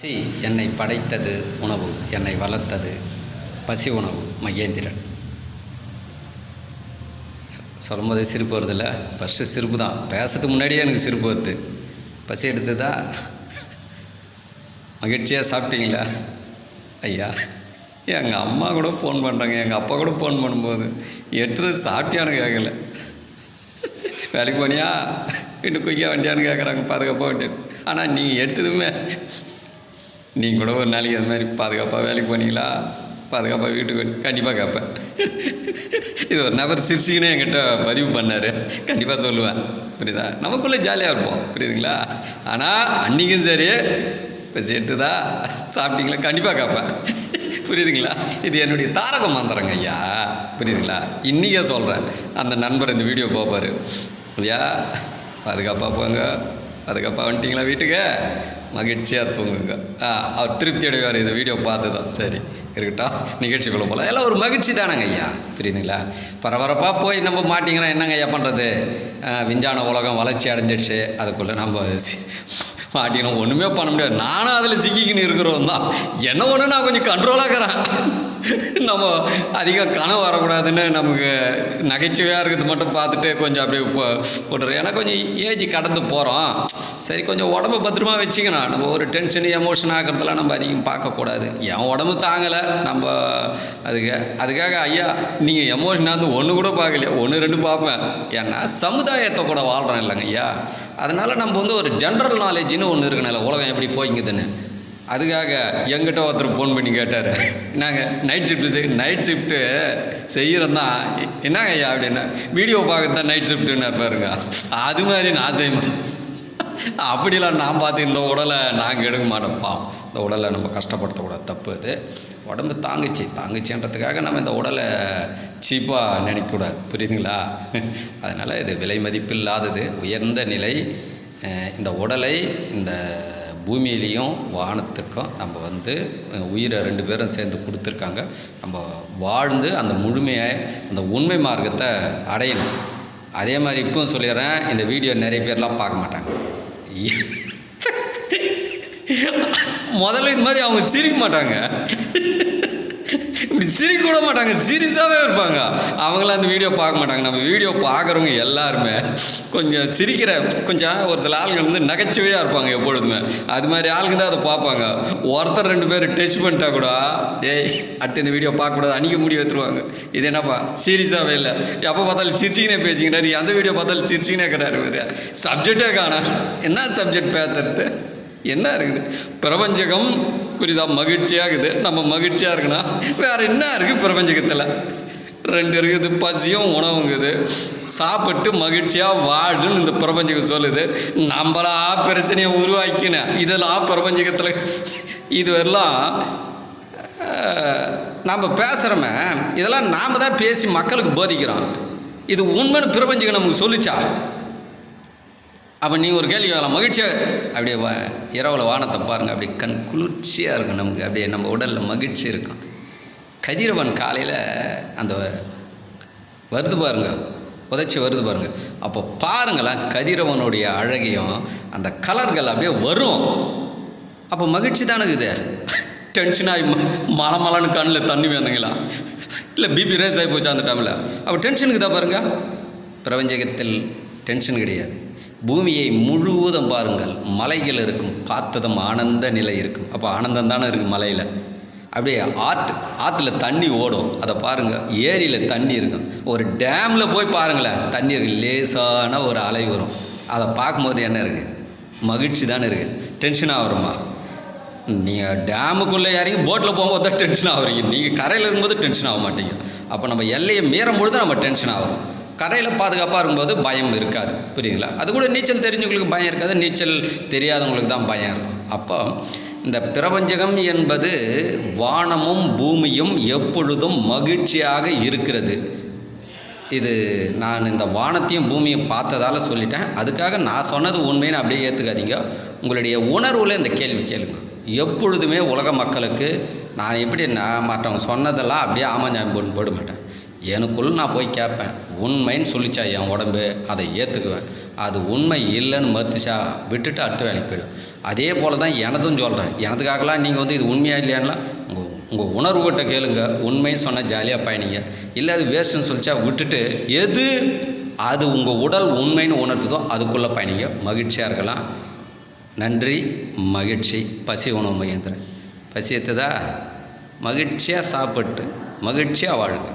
பசி என்னை படைத்தது உணவு, என்னை வளர்த்தது பசி உணவு. மகேந்திரன் சொல்லும்போதே சிரிப்பு வருதில்ல. ஃபஸ்ட்டு சிரிப்பு தான், பேசுறதுக்கு முன்னாடியே எனக்கு சிரிப்பு வருது. பசி எடுத்ததா? மகிழ்ச்சியாக சாப்பிட்டீங்களா? ஐயா, எங்கள் அம்மா கூட ஃபோன் பண்ணுறாங்க, எங்கள் அப்பா கூட ஃபோன் பண்ணும்போது எடுத்தது சாப்பிட்டியான்னு கேட்கல. வேலைக்கு போனியா, இன்னும் குய்யா வண்டியான்னு கேட்குறாங்க, பாதுகாப்பாக வண்டியான்னு. ஆனால் நீங்கள் எடுத்ததுமே நீங்கள் கூட ஒரு நாளைக்கு அது மாதிரி பாதுகாப்பாக வேலைக்கு போனீங்களா, பாதுகாப்பாக வீட்டுக்கு கண்டிப்பாக கேட்பேன். இது ஒரு நபர் சிரிச்சிக்கினே என்கிட்ட பதிவு பண்ணார், கண்டிப்பாக சொல்லுவேன். புரியுதா? நமக்குள்ளே ஜாலியாக இருப்போம், புரியுதுங்களா? ஆனால் அன்றைக்கும் சரி பசி எடுத்துதா, சாப்பிட்டீங்களா, கண்டிப்பாக கேட்பேன். புரியுதுங்களா? இது என்னுடைய தாரக மந்திரங்க ஐயா, புரியுதுங்களா? இன்றைக்கே சொல்கிறேன். அந்த நண்பர் இந்த வீடியோ பார்ப்பார். ஐயா, பாதுகாப்பாக போங்க, பாதுகாப்பாக வந்துட்டிங்களா வீட்டுக்கு, மகிழ்ச்சியாக தூங்குங்க. அவர் திருப்தி அடைவார் இந்த வீடியோ பார்த்து தான். சரி இருக்கட்டும், நிகழ்ச்சிக்குள்ளே போகலாம். எல்லாம் ஒரு மகிழ்ச்சி தானேங்க ஐயா, புரியுதுங்களா? பரபரப்பாக போய் நம்ம மாட்டிங்கிறோம், என்னங்க ஐயா பண்ணுறது? விஞ்ஞான உலகம் வளர்ச்சி அடைஞ்சிடுச்சு, அதுக்குள்ளே நம்ம மாட்டிக்கணும், ஒன்றுமே பண்ண முடியாது. நானும் அதில் சிக்கிக்கின்னு இருக்கிறோம் தான். என்ன ஒன்று நான் கொஞ்சம் கண்ட்ரோலாக இருக்கிறேன். நம்ம அதிகம் கனவு வரக்கூடாதுன்னு நமக்கு நகைச்சுவையாக இருக்கிறது மட்டும் பார்த்துட்டு கொஞ்சம் அப்படியே போட்டுறோம். ஏன்னா கொஞ்சம் ஏஜ் கடந்து போகிறோம். சரி, கொஞ்சம் உடம்பு பத்திரமா வச்சுக்கணும். நம்ம ஒரு டென்ஷன் எமோஷன் ஆகிறதுலாம் நம்ம அதிகம் பார்க்கக்கூடாது. என் உடம்பு தாங்கலை, நம்ம அதுக்காக ஐயா நீங்கள் எமோஷனாக இருந்து ஒன்று கூட பார்க்கலையா, 1-2 பார்ப்பேன். ஏன்னா சமுதாயத்தை கூட வாழ்கிறோம் இல்லைங்க ஐயா. அதனால் நம்ம ஒரு ஜென்ரல் நாலேஜின்னு ஒன்று இருக்குனால உலகம் எப்படி போய்ங்குதுன்னு. அதுக்காக எங்கிட்ட ஒருத்தர் ஃபோன் பண்ணி கேட்டார், நாங்கள் நைட் ஷிஃப்ட்டு செய்கிறோம் தான், என்னங்க ஐயா அப்படின்னா, வீடியோ பார்க்க தான் நைட் ஷிஃப்ட்டுன்னு இருப்பாருங்க. அது மாதிரி நான் செய்வேன். அப்படிலாம் நான் பார்த்து இந்த உடலை நாங்கள் எடுக்க மாட்டோம்ப்பா. இந்த உடலை நம்ம கஷ்டப்படுத்தக்கூடாது, தப்பு. அது உடம்பு தாங்குச்சின்றதுக்காக நம்ம இந்த உடலை சீப்பாக நினைக்கக்கூடாது, புரியுதுங்களா? அதனால் இது விலை மதிப்பில்லாதது, உயர்ந்த நிலை. இந்த உடலை இந்த பூமியிலையும் வானத்துக்கும் நம்ம உயிரை 2 பேரும் சேர்ந்து கொடுத்துருக்காங்க. நம்ம வாழ்ந்து அந்த முழுமையை, அந்த உண்மை மார்க்கத்தை அடையணும். அதே மாதிரி இப்பவும் சொல்லிடுறேன், இந்த வீடியோ நிறைய பேர்லாம் பார்க்க மாட்டாங்க. முதல்ல இது மாதிரி அவங்க சிரிக்க மாட்டாங்க, இப்படி சிரிக்க கூட மாட்டாங்க, சீரியஸாகவே இருப்பாங்க. அவங்களாம் அந்த வீடியோ பார்க்க மாட்டாங்க. நம்ம வீடியோ பார்க்குறவங்க எல்லாருமே கொஞ்சம் கொஞ்சம் ஒரு சில ஆளுங்க நகைச்சுவையாக இருப்பாங்க எப்பொழுதுமே. அது மாதிரி ஆளுங்க தான் அதை பார்ப்பாங்க. ஒருத்தர் 2 பேர் டச் பண்ணிட்டா கூட, ஏய் அடுத்து இந்த வீடியோ பார்க்கக்கூடாது, அன்றைக்கி முடி வைத்துருவாங்க. இது என்னப்பா சீரியஸாகவே இல்லை, எப்போ பார்த்தாலும் சிரிச்சிக்கினே பேசிக்கிறாரு, அந்த வீடியோ பார்த்தாலும் சிரிச்சிக்கினே இருக்கிறாரு. சப்ஜெக்டே காணோம், என்ன சப்ஜெக்ட் பேசுறது, என்ன இருக்குது? பிரபஞ்சகம், புரியுதா? மகிழ்ச்சியாக இருக்குது. நம்ம மகிழ்ச்சியாக இருக்குன்னா வேறு என்ன இருக்குது பிரபஞ்சகத்தில்? 2 இருக்குது, பசியும் உணவுங்குது. சாப்பிட்டு மகிழ்ச்சியாக வாழுன்னு இந்த பிரபஞ்சகம் சொல்லுது. நம்மளா பிரச்சனையை உருவாக்கின இதெல்லாம் பிரபஞ்சகத்தில். இதுவெல்லாம் நம்ம பேசுகிறோமே, இதெல்லாம் நாம் தான் பேசி மக்களுக்கு போதிக்கிறோம். இது உண்மைன்னு பிரபஞ்சகம் நமக்கு சொல்லிச்சா? அப்போ நீங்கள் ஒரு கேள்வி கேட்கலாம், மகிழ்ச்சியாக அப்படியே இரவில் வானத்தை பாருங்கள், அப்படியே கண் குளிர்ச்சியாக இருக்கும் நமக்கு, அப்படியே நம்ம உடலில் மகிழ்ச்சி இருக்கும். கதிரவன் காலையில் அந்த வருது பாருங்கள், உதச்சி வருது பாருங்கள், அப்போ பாருங்களேன் கதிரவனுடைய அழகையும் அந்த கலர்கள் அப்படியே வரும். அப்போ மகிழ்ச்சி தானே இருக்குது. டென்ஷனாகி மலமலன்னு கண்ணில் தண்ணி வேணுங்களா, இல்லை பிபி ரேஸ் ஆகி போச்சு அந்த டைமில், அப்போ டென்ஷனுக்கு தான் பாருங்கள். பிரபஞ்சகத்தில் டென்ஷன் கிடையாது. பூமியை முழுவதும் பாருங்கள், மலைகள் இருக்கும், பார்த்ததும் ஆனந்த நிலை இருக்கும். அப்போ ஆனந்தம் தானே இருக்குது மலையில். அப்படியே ஆற்றுல தண்ணி ஓடும், அதை பாருங்கள். ஏரியில் தண்ணி இருக்கும். ஒரு டேமில் போய் பாருங்களேன், தண்ணி இருக்குது, லேசான ஒரு அலை வரும். அதை பார்க்கும்போது என்ன இருக்குது? மகிழ்ச்சி தானே இருக்குது. டென்ஷனாக வருமா? நீங்கள் டேமுக்குள்ளே இறங்கி போட்டில் போகும்போது தான் டென்ஷன் ஆகுறீங்க. நீங்கள் கரையில் இருக்கும்போது டென்ஷன் ஆக மாட்டீங்க. அப்போ நம்ம எல்லையை மீறும்பொழுது நம்ம டென்ஷன் ஆகும். கரையில் பாதுகாப்பாக இருக்கும்போது பயம் இருக்காது, புரியுதுங்களா? அது கூட நீச்சல் தெரிஞ்சவங்களுக்கு பயம் இருக்காது, நீச்சல் தெரியாதவங்களுக்கு தான் பயம் இருக்கும். அப்போ இந்த பிரபஞ்சகம் என்பது வானமும் பூமியும் எப்பொழுதும் மகிழ்ச்சியாக இருக்கிறது. இது நான் இந்த வானத்தையும் பூமியும் பார்த்ததால் சொல்லிட்டேன். அதுக்காக நான் சொன்னது உண்மைன்னு அப்படியே ஏற்றுக்காதீங்க. உங்களுடைய உணர்வில் இந்த கேள்வி கேளுங்க. எப்பொழுதுமே உலக மக்களுக்கு நான் எப்படி மற்றவங்க சொன்னதெல்லாம் அப்படியே ஆமாஞ்சாமி போட மாட்டேன். எனக்குள்ள நான் போய் கேட்பேன், உண்மைன்னு சொல்லிச்சா என் உடம்பு, அதை ஏற்றுக்குவேன். அது உண்மை இல்லைன்னு மறுத்துச்சா விட்டுட்டு அடுத்த வேலைக்கு போயிடும். அதே போல் தான் எனதும் சொல்கிறேன். எனதுக்காகலாம் நீங்கள் வந்து இது உண்மையாக இல்லையான்லாம் உங்கள் உணர்வுகிட்ட கேளுங்க. உண்மையை சொன்னால் ஜாலியாக பயணிங்க. இல்லை அது வேஸ்ட்டுன்னு சொல்லிச்சா விட்டுட்டு எது அது உங்கள் உடல் உண்மைன்னு உணர்த்துதோ அதுக்குள்ளே பயணிங்க. மகிழ்ச்சியாக இருக்கலாம். நன்றி. மகிழ்ச்சி. பசி உணவு மகேந்திரன். பசி எடுத்ததா மகிழ்ச்சியாக சாப்பிட்டு மகிழ்ச்சியாக வாழுங்க.